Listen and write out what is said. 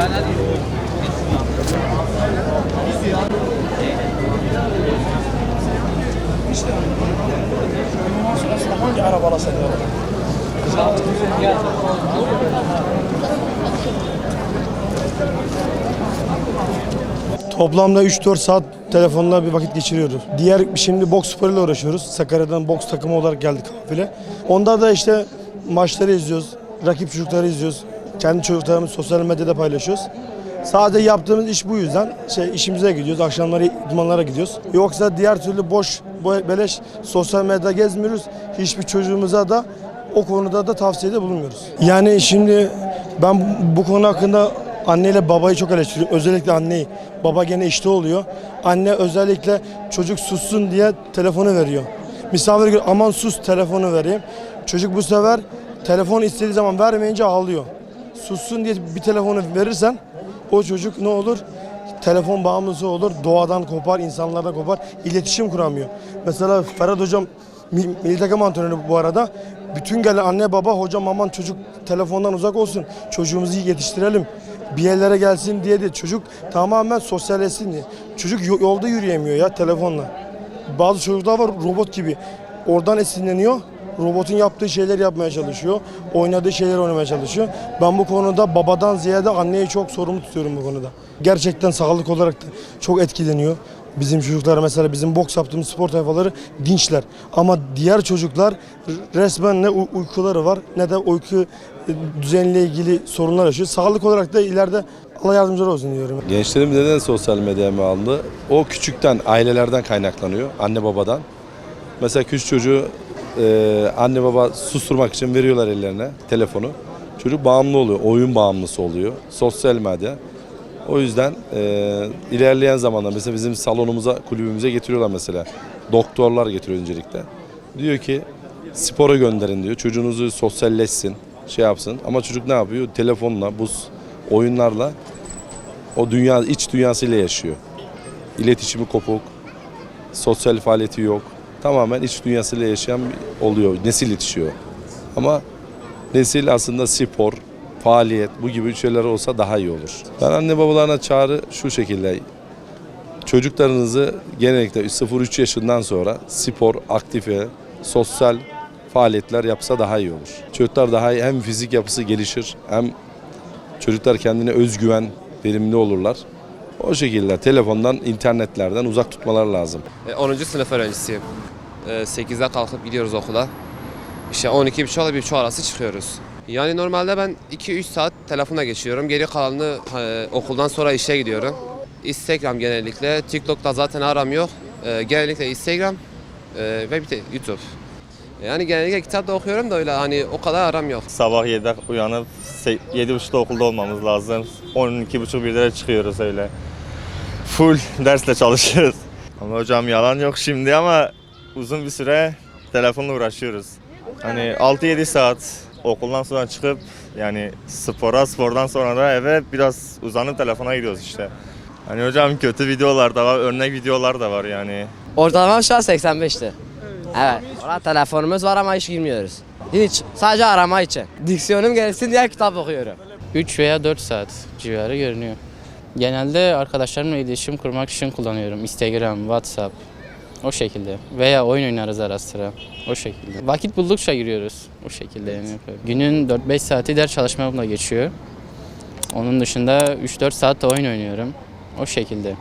İşte ondan sonrasında hangi arabalar satıyorlar? Toplamda 3-4 saat telefonla bir vakit geçiriyoruz. Şimdi boks sporuyla uğraşıyoruz. Sakarya'dan boks takımı olarak geldik kafile. Onda da işte maçları izliyoruz. Rakip çocukları izliyoruz. Kendi çocuklarımızı sosyal medyada paylaşıyoruz. Sadece yaptığımız iş bu yüzden. İşimize gidiyoruz, akşamları idmanlara gidiyoruz. Yoksa diğer türlü boş, beleş sosyal medyada gezmiyoruz. Hiçbir çocuğumuza da o konuda da tavsiyede bulunmuyoruz. Yani şimdi ben bu konu hakkında anneyle babayı çok eleştiriyorum. Özellikle anneyi. Baba gene işte oluyor. Anne özellikle çocuk sussun diye telefonu veriyor. Misafir geliyor, aman sus telefonu vereyim. Çocuk bu sefer telefonu istediği zaman vermeyince ağlıyor. Sussun diye bir telefonu verirsen o çocuk ne olur? Telefon bağımlısı olur, doğadan kopar, insanlardan kopar, iletişim kuramıyor. Mesela Ferhat Hocam milli takım antrenörü bu arada. Bütün gelen anne baba hocam aman çocuk telefondan uzak olsun, çocuğumuzu yetiştirelim, bir yerlere gelsin diye de çocuk tamamen sosyalleşsin diye. Çocuk yolda yürüyemiyor ya telefonla. Bazı çocuklar var robot gibi, oradan esinleniyor. Robotun yaptığı şeyler yapmaya çalışıyor. Oynadığı şeyler oynamaya çalışıyor. Ben bu konuda babadan ziyade anneyi çok sorumlu tutuyorum bu konuda. Gerçekten sağlık olarak da çok etkileniyor. Bizim çocuklar mesela bizim boks yaptığımız spor tayfaları dinçler. Ama diğer çocuklar resmen ne uykuları var ne de uyku düzeniyle ilgili sorunlar yaşıyor. Sağlık olarak da ileride Allah yardımcıları olsun diyorum. Gençlerimiz neden sosyal medyaya bağımlı? O küçükten, ailelerden kaynaklanıyor, anne babadan. Mesela küçük çocuğu anne baba susturmak için veriyorlar ellerine telefonu. Çocuk bağımlı oluyor, oyun bağımlısı oluyor, sosyal medya. O yüzden ilerleyen zamanda mesela bizim salonumuza, kulübümüze getiriyorlar mesela. Doktorlar getiriyor öncelikle. Diyor ki spora gönderin diyor, çocuğunuzu sosyalleşsin, şey yapsın. Ama çocuk ne yapıyor? Telefonla, bu oyunlarla o iç dünyasıyla yaşıyor. İletişimi kopuk, sosyal faaliyeti yok. Tamamen iç dünyasıyla yaşayan oluyor, nesil yetişiyor. Ama nesil aslında spor, faaliyet bu gibi şeyler olsa daha iyi olur. Ben anne babalarına çağrı şu şekilde. Çocuklarınızı genellikle 0-3 yaşından sonra spor, aktife, sosyal faaliyetler yapsa daha iyi olur. Çocuklar daha iyi, hem fizik yapısı gelişir hem çocuklar kendine özgüven, verimli olurlar. O şekilde telefondan, internetlerden uzak tutmalar lazım. 10. sınıf öğrencisiyim. 8'de kalkıp gidiyoruz okula. İşte 12.30 ile 1.30 arası çıkıyoruz. Yani normalde ben 2-3 saat telefonla geçiyorum. Geri kalanını okuldan sonra işe gidiyorum. Instagram genellikle. TikTok'ta zaten aram yok. Genellikle Instagram ve bir de YouTube. Yani genellikle kitap da okuyorum da öyle hani o kadar aram yok. Sabah 7'de uyanıp 7.30'da okulda olmamız lazım. 12.30-1'de çıkıyoruz öyle. Full dersle çalışıyoruz. Ama hocam yalan yok şimdi ama uzun bir süre telefonla uğraşıyoruz. Hani 6-7 saat okuldan sonra çıkıp yani spordan sonra da eve biraz uzanıp telefona gidiyoruz işte. Hani hocam kötü videolar da var, örnek videolar da var yani. Ortalama şu an 85'ti. Evet. Orada telefonumuz var ama hiç girmiyoruz. Hiç. Sadece arama için. Diksiyonum gelsin diye kitap okuyorum. 3 veya 4 saat civarı görünüyor. Genelde arkadaşlarımla iletişim kurmak için kullanıyorum. Instagram, WhatsApp, o şekilde. Veya oyun oynarız ara sıra, o şekilde. Vakit buldukça giriyoruz, o şekilde yani. Günün 4-5 saati ders çalışmamla geçiyor. Onun dışında 3-4 saat de oyun oynuyorum, o şekilde.